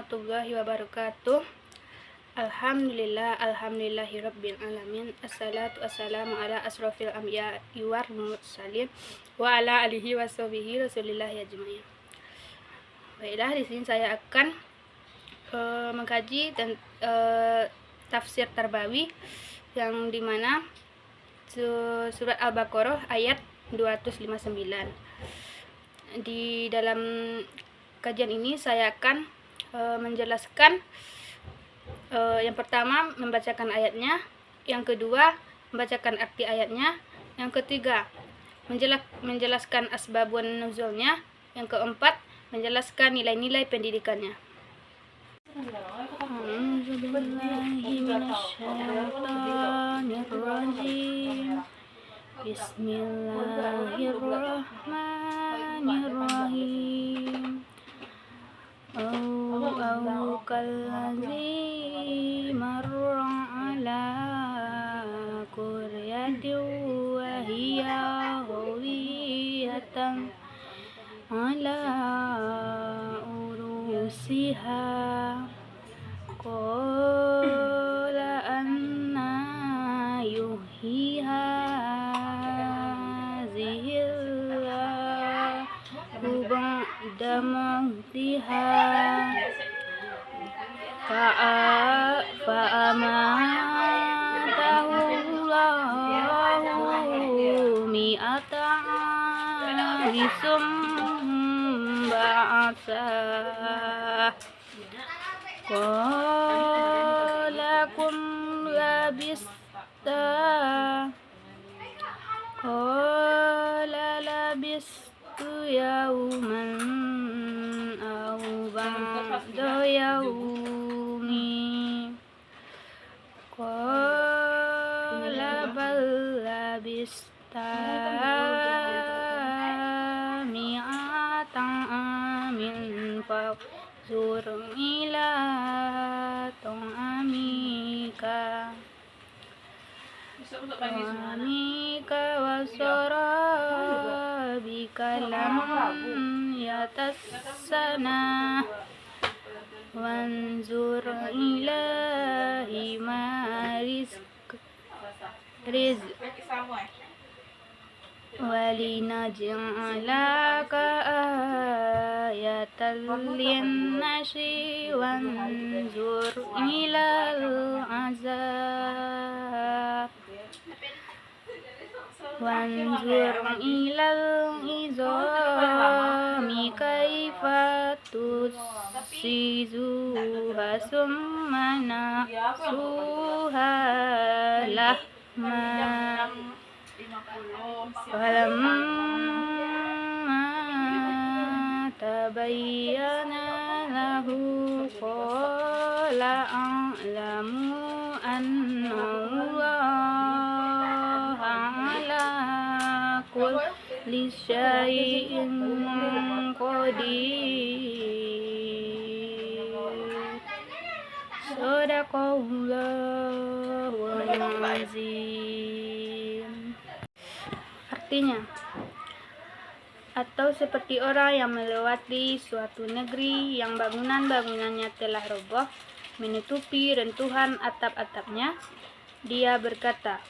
warahmatullahi wabarakatuh. Alhamdulillahirabbil alamin. Assalatu wassalamu ala asrofil anbiya wal mursalin wa ala alihi washabihi rasulillahi ajmain. Baiklah, di sini saya akan mengkaji dan tafsir Tarbawi yang dimana surat Al-Baqarah ayat 259. Di dalam kajian ini saya akan menjelaskan yang pertama membacakan ayatnya, yang kedua membacakan arti ayatnya, yang ketiga menjelaskan asbabun nuzulnya, yang keempat menjelaskan nilai-nilai pendidikannya. Bismillahirrahmanirrahim. Au kallazi marra ala qaryatin wa hiya khawiyatan ala urusiha qala anna yuhyiha hadhillahu ba'da mautiha fa'amatahu Allahu mi'ata amin ba'asah qala kum labista qala labistu yawman aw ba'da yawmi qala bal labista mi'atan amin fa'zur ila ta'amika wa sarabika lam yatassana wanzur ila rizq walinaj'alaka ayatan linnasi wanzur ilal azab wanzur ilal izami kaifa tusizuha summa nasuha lahma falamma tabayyana lahu qala a'lamu anna Allaha ala kulli syai'in qadir. Shadaqallahul azim. Artinya, atau seperti orang yang melewati suatu negeri yang bangunan-bangunannya telah roboh, menutupi rentuhan atap-atapnya, dia berkata,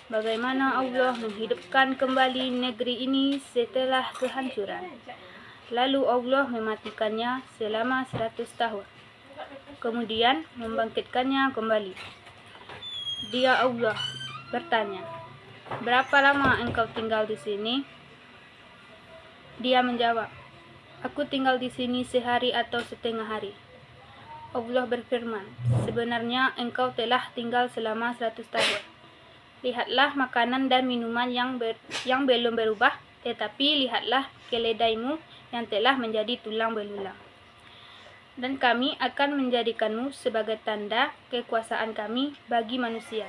bagaimana Allah menghidupkan kembali negeri ini setelah kehancuran. Lalu Allah mematikannya selama 100 tahun, kemudian membangkitkannya kembali. Dia Allah bertanya, berapa lama engkau tinggal di sini? Dia menjawab, aku tinggal di sini sehari atau setengah hari. Allah berfirman, sebenarnya engkau telah tinggal selama 100 tahun. Lihatlah makanan dan minuman yang belum berubah, tetapi lihatlah keledaimu yang telah menjadi tulang belulang. Dan kami akan menjadikanmu sebagai tanda kekuasaan kami bagi manusia.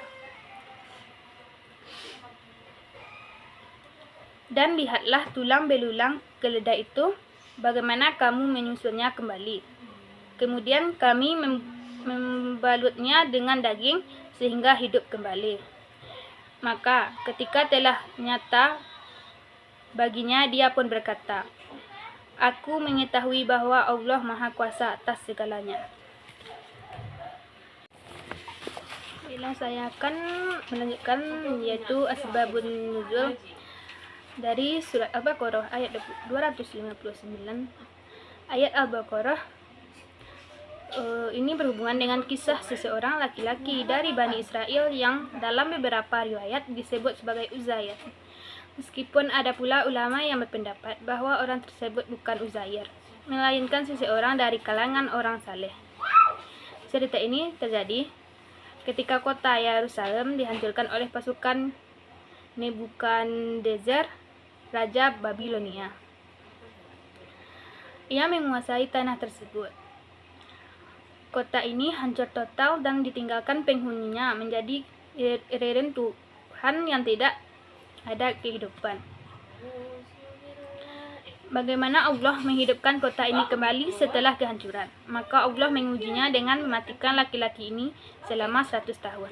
Dan lihatlah tulang belulang keledai itu, bagaimana kamu menyusunnya kembali. Kemudian kami membalutnya dengan daging sehingga hidup kembali. Maka ketika telah nyata baginya, dia pun berkata, aku mengetahui bahwa Allah Maha Kuasa atas segalanya. Baiklah, saya akan melanjutkan yaitu asbabun nuzul dari surat Al-Baqarah ayat 259. Ayat Al-Baqarah ini berhubungan dengan kisah seseorang laki-laki dari Bani Israel yang dalam beberapa riwayat disebut sebagai Uzair. Meskipun ada pula ulama yang berpendapat bahwa orang tersebut bukan Uzair, melainkan seseorang dari kalangan orang saleh. Cerita ini terjadi ketika kota Yerusalem dihancurkan oleh pasukan Nebukadnezar, Raja Babilonia. Ia menguasai tanah tersebut. Kota ini hancur total dan ditinggalkan penghuninya menjadi reruntuhan yang tidak ada kehidupan. Bagaimana Allah menghidupkan kota ini kembali setelah kehancuran? Maka Allah mengujinya dengan mematikan laki-laki ini selama 100 tahun.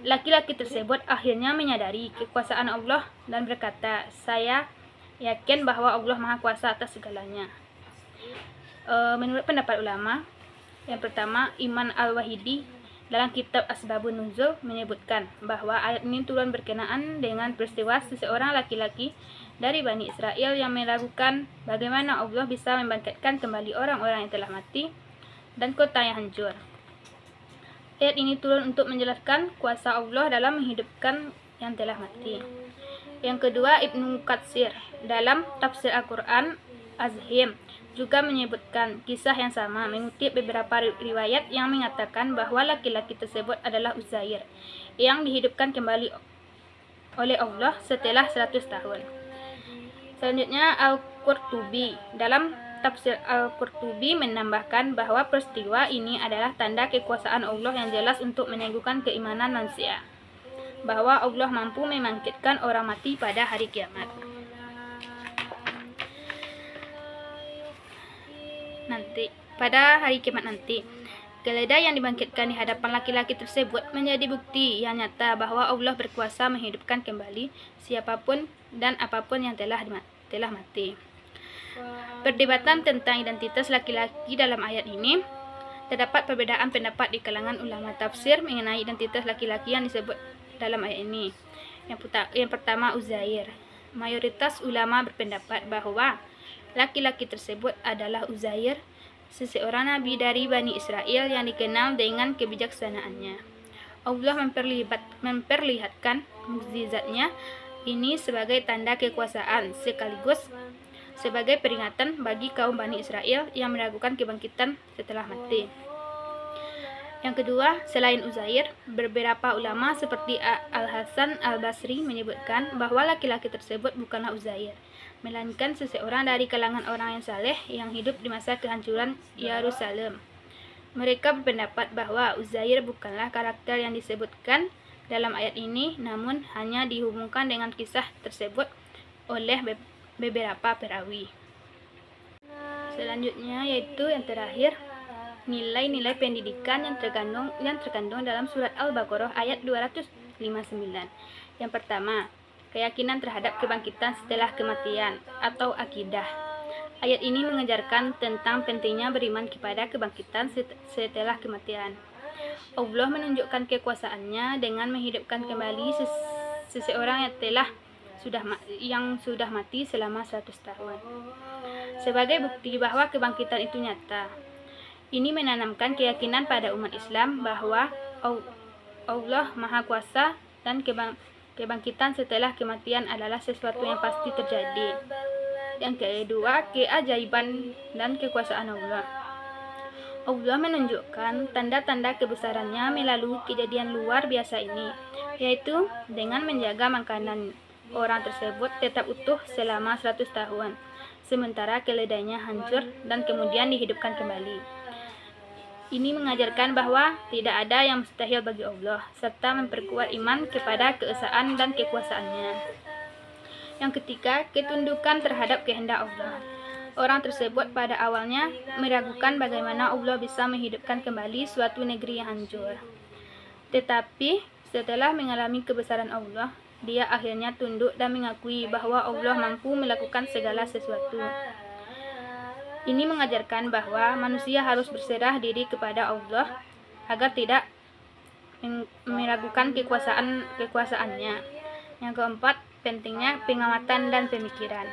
Laki-laki tersebut akhirnya menyadari kekuasaan Allah dan berkata, "Saya yakin bahwa Allah Maha Kuasa atas segalanya." Menurut pendapat ulama, yang pertama, Iman Al-Wahidi dalam kitab Asbabun Nuzul menyebutkan bahwa ayat ini turun berkenaan dengan peristiwa seseorang laki-laki dari Bani Israel yang meragukan bagaimana Allah bisa membangkitkan kembali orang-orang yang telah mati dan kota yang hancur. Ayat ini turun untuk menjelaskan kuasa Allah dalam menghidupkan yang telah mati. Yang kedua, Ibnu Katsir dalam tafsir Al-Quran Azhim juga menyebutkan kisah yang sama, mengutip beberapa riwayat yang mengatakan bahwa laki-laki tersebut adalah Uzair yang dihidupkan kembali oleh Allah setelah 100 tahun. Selanjutnya, Al-Qurtubi dalam tafsir Al-Qurtubi menambahkan bahwa peristiwa ini adalah tanda kekuasaan Allah yang jelas untuk meneguhkan keimanan manusia bahwa Allah mampu membangkitkan orang mati pada hari kiamat. Pada hari kiamat nanti, keledai yang dibangkitkan di hadapan laki-laki tersebut menjadi bukti yang nyata bahwa Allah berkuasa menghidupkan kembali siapapun dan apapun yang telah mati. Perdebatan tentang identitas laki-laki dalam ayat ini, terdapat perbedaan pendapat di kalangan ulama tafsir mengenai identitas laki-laki yang disebut dalam ayat ini. Yang pertama, Uzair. Mayoritas ulama berpendapat bahwa laki-laki tersebut adalah Uzair, seseorang nabi dari Bani Israel yang dikenal dengan kebijaksanaannya. Allah memperlihatkan mukjizatnya ini sebagai tanda kekuasaan sekaligus sebagai peringatan bagi kaum Bani Israel yang meragukan kebangkitan setelah mati. Yang kedua, selain Uzair, beberapa ulama seperti Al-Hasan Al-Basri menyebutkan bahwa laki-laki tersebut bukanlah Uzair, melainkan seseorang dari kalangan orang yang saleh yang hidup di masa kehancuran Yerusalem. Mereka berpendapat bahwa Uzair bukanlah karakter yang disebutkan dalam ayat ini, namun hanya dihubungkan dengan kisah tersebut oleh beberapa perawi. Selanjutnya yaitu yang terakhir, nilai-nilai pendidikan yang terkandung dalam surat Al-Baqarah ayat 259. Yang pertama, keyakinan terhadap kebangkitan setelah kematian atau akidah. Ayat ini mengajarkan tentang pentingnya beriman kepada kebangkitan setelah kematian. Allah menunjukkan kekuasaannya dengan menghidupkan kembali seseorang yang sudah mati selama 100 tahun. Sebagai bukti bahwa kebangkitan itu nyata. Ini menanamkan keyakinan pada umat Islam bahwa Allah Maha Kuasa dan kebangkitan setelah kematian adalah sesuatu yang pasti terjadi. Yang kedua, keajaiban dan kekuasaan Allah. Allah menunjukkan tanda-tanda kebesarannya melalui kejadian luar biasa ini, yaitu dengan menjaga makanan orang tersebut tetap utuh selama 100 tahun, sementara keledainya hancur dan kemudian dihidupkan kembali. Ini mengajarkan bahwa tidak ada yang mustahil bagi Allah, serta memperkuat iman kepada keesaan dan kekuasaannya. Yang ketiga, ketundukan terhadap kehendak Allah. Orang tersebut pada awalnya meragukan bagaimana Allah bisa menghidupkan kembali suatu negeri yang hancur. Tetapi setelah mengalami kebesaran Allah, dia akhirnya tunduk dan mengakui bahwa Allah mampu melakukan segala sesuatu. Ini mengajarkan bahwa manusia harus berserah diri kepada Allah agar tidak meragukan kekuasaannya. Yang keempat, pentingnya pengamatan dan pemikiran.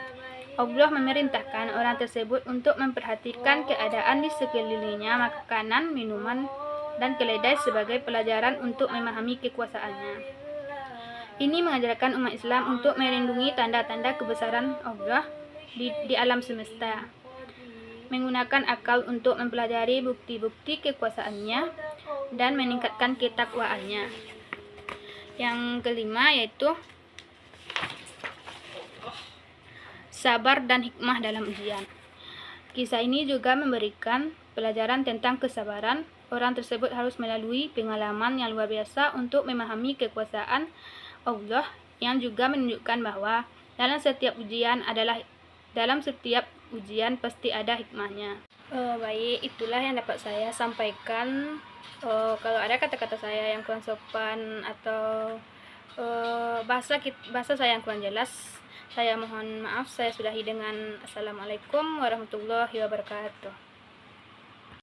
Allah memerintahkan orang tersebut untuk memperhatikan keadaan di sekelilingnya, makanan, minuman, dan keledai sebagai pelajaran untuk memahami kekuasaannya. Ini mengajarkan umat Islam untuk melindungi tanda-tanda kebesaran Allah di alam semesta, menggunakan akal untuk mempelajari bukti-bukti kekuasaannya, dan meningkatkan ketakwaannya. Yang kelima yaitu sabar dan hikmah dalam ujian. Kisah ini juga memberikan pelajaran tentang kesabaran. Orang tersebut harus melalui pengalaman yang luar biasa untuk memahami kekuasaan Allah, yang juga menunjukkan bahwa dalam setiap ujian pasti ada hikmahnya. Baik, itulah yang dapat saya sampaikan. Kalau ada kata-kata saya yang kurang sopan atau bahasa saya yang kurang jelas, saya mohon maaf. Saya sudahi dengan Assalamualaikum warahmatullahi wabarakatuh.